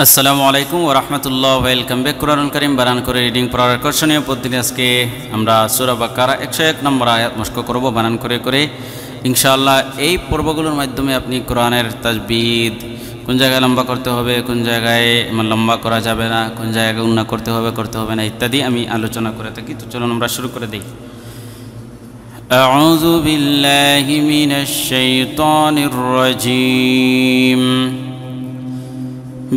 আসসালামু আলাইকুম ওয়া রাহমাতুল্লাহ। Welcome back. কুরআনুল কারীম বানান করে রিডিং পড়ার আকর্ষণীয় পদ্ধতি আজকে আমরা সূরা বাকারা 101 নম্বর আয়াত মস্ক করব বানান করে করে ইনশাআল্লাহ। এই পর্বগুলোর মাধ্যমে আপনি কোরআনের তাজবিদ, কোন জায়গায় লম্বা করতে হবে, কোন জায়গায় লম্বা করা যাবে না, কোন জায়গায় গুণা করতে হবে না ইত্যাদি আমি আলোচনা করে থাকি। তো চলুন আমরা শুরু করে দেই। আউযু বিল্লাহি মিনাশ শাইতানির রাজীম।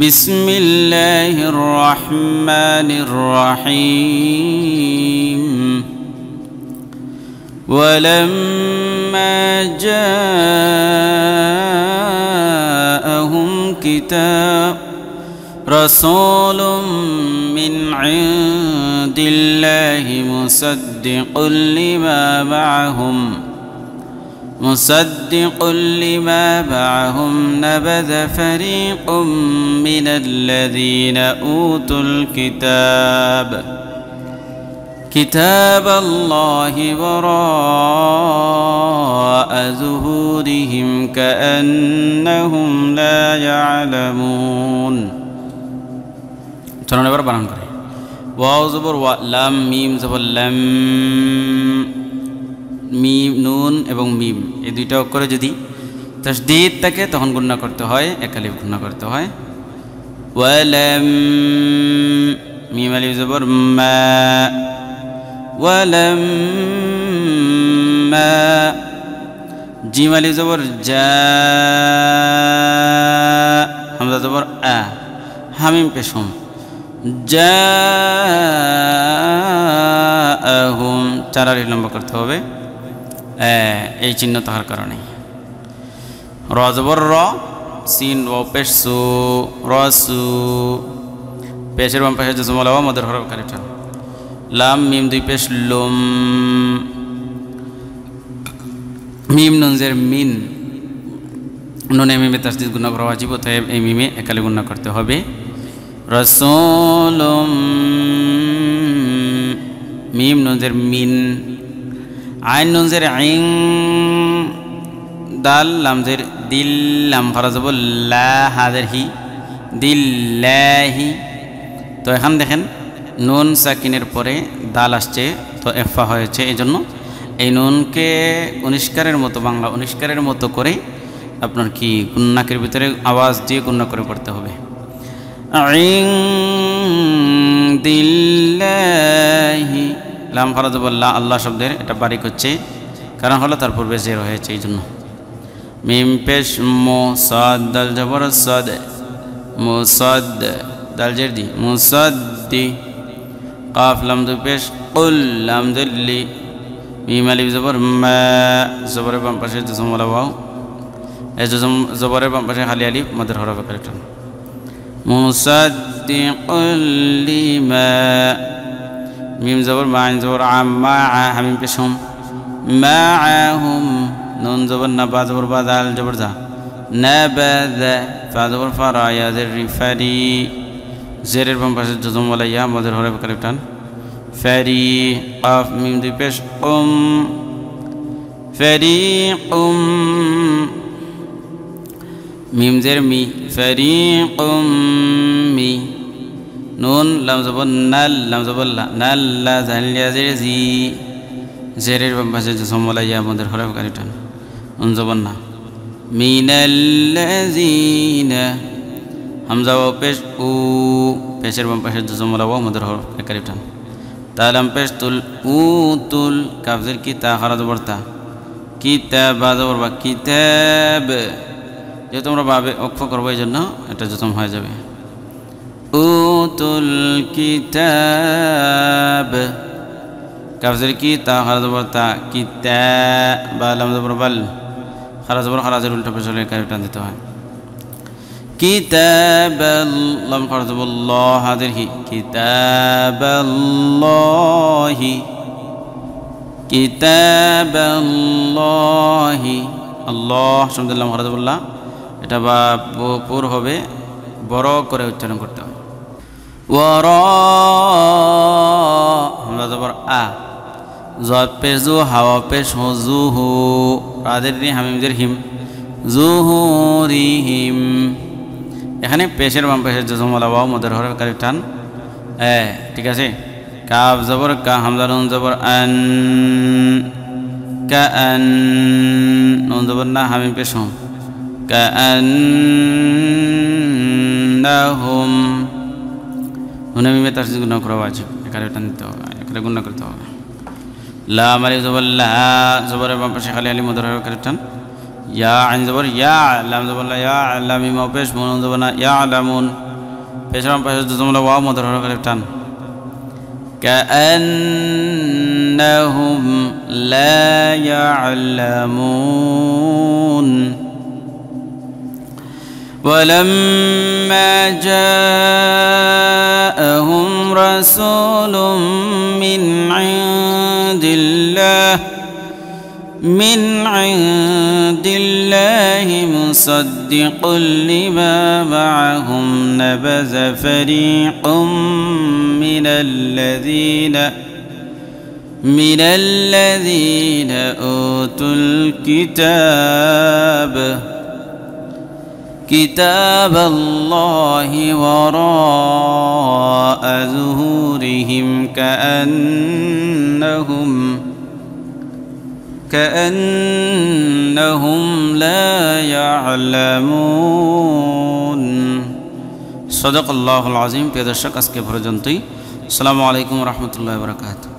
بسم الله الرحمن الرحيم. ولما جاءهم كتاب رسول من عند الله مصدق لما معهم نبذ فريق من الذين أوتوا كتاب الله وراء ظهورهم كأنهم لا يعلمون. চলুন এবার বানান করি। ওয়াও জবর ওয়া, লাম মিম জবর লাম, মিম নুন এবং মিম এই দুইটা অক্ষরে যদি তাসদীদ থাকে তখন গুণনা করতে হয়, এক আলিফ গুণনা করতে হয়। ওয়ালাম মিম আলিফ জবর মা, ওয়ালাম মা, জিম আলিফ জবর জা, হামজা জবর আ, হামিম পেশম জাআহুম, চার আলিফ লম্বা করতে হবে এই চিহ্ন থাকার কারণে। র জবর র, সিন ও পেশ সু, রসু, পেশের বাম পাশে জজম ওয়া মদের হরফ কালিফ, লাম মিম দুই পেশ লুম, মিম নুন জের মিন, নুনে মিমে তাসদীদ গুণা করা ওয়াজিব, অতএব এই মিমে একালে গুণা করতে হবে। রাসূলুম, মিম নুন জের মিন, আইন নুন জের আইন, দাল লাম জের দিল, লাম ফারা জবর লা, হাজের হি, দিল্লাহি। তো এখন দেখেন নুন সাকিনের পরে দাল আসছে, তো এফা হয়েছে, এই জন্য এই নুনকে উনিষ্কারের মতো, বাংলা উনিষ্কারের মতো করে আপনার কি গুন্নাকের ভিতরে আওয়াজ দিয়ে গুন্না করে পড়তে হবে। আইন দিল্লাহি, লাম ফারা জবর লা, আল্লাহ শব্দের এটা বারিক হচ্ছে, কারণ হলো তার পূর্বে জের হয়েছে এই জন্য। মিম পেশ মো, সাদ দাল জবর সাদ, মুসাদ দাল জের দি, মুসাদ্দি, কাফ লাম দু পেশ কুল, লাম দুল্লি, মিম আলিফ জবর মা, জবরের বাম পাশে জজম ওয়ালা ওয়াও, এই জবরের বাম পাশে খালি আলিফ মদের হরফ কালিফ, মুসাদ্দিকুল লিমা, মিম জবর মা, আইন জবর আম্মা, হামিম পেশম মাআহুম, নুন জবর না, বা জবর বা, দাল জবর দা, নাবাদা, ফা জবর ফা, রা ইয়া জের রিফারি, জেরের বাম পাশে জজম ওয়ালা ইয়া মদের হরফ কালিফ টান, ফারি, কাফ মিম দুই পেশ ফারিকুম, মিম জের মি, ফারিকুম মি, নুন লাম জবর নাল, লাম জবর লা, নাল্লা, জালিয়া জের জি, জেরের বাম পাশে জজম ওয়ালা ইয়া মদের হরফ কালিফ টান, উন জবর না, মিনাল্লাযিনা, হামজা ওয়া পেশ উ, পেশের বাম পাশে জজম ওয়ালা ওয়া মদের হরফ কালিফ টান, তালাম পেশ তুল, উতুল, কাফ জের কি, তা খারা জবর তা, কিতাব বা জবর বা, কিতাব, যেহেতু আমরা ভাবে অক্ষ করবো এই জন্য এটা জজম হয়ে যাবে। উতুল কিতাব, কাফ জের কি, তা খারা জবর তা, কিতাব, বা লাম জবর বাল, খারা জবর খারাজের উল্টা পেশ হলে কালিফ টান দিতে হয়। কিতাবাল্লাহ, খারা জবর ল, হাজের হি, কিতাবাল্লাহি, কিতাবাল্লাহি, আল্লাহ শব্দুল্লাহ খারা জবর লা, এটা বা পুর হবে, বড় করে উচ্চারণ করতে হবে। ওয়ারা, হামজা জবর আ, জদ পেশ জু, হাওয়া পেশ হু, জুহু, রাদের রি, হামিম জের হিম, জুহুরিহিম এখানে পেশের বাম পাশে জজমওয়ালা ওয়াও মদের হরফের টান ঠিক আছে। কাফ জবর কা হামজা নুন জবর আন কাআন নুন জবর না হামিম পেশ হুম কাআন্নাহুম নুনে মিমে তাসদীদ গুণ করা ওয়াজিব এখানে টান দিতে হবে এখানে গুণ করতে হবে। লাম আলিফ জবর লা জবরের বাম পাশে খালি আলিফ মদের হরফের টান ইয়া আইন জবর ইয়া লাম জবর লা ইয়া লাম মিম পেশ মুন জবর না ইয়া লামুন পেশের বাম পাশে জজমওয়ালা ওয়াও মদের হরফের টান كأنهم لا يعلمون ولما جاءهم رسول من عند الله مصدق لما معهم نبذ فريق من الذين أوتوا كتاب الله وراء ظهورهم كأنهم لا يعلمون صدق الله العظيم। প্রিয় দর্শক আজকে পর্যন্তই। আসসালামু আলাইকুম ওয়া রাহমাতুল্লাহি ওয়া বারাকাতুহু।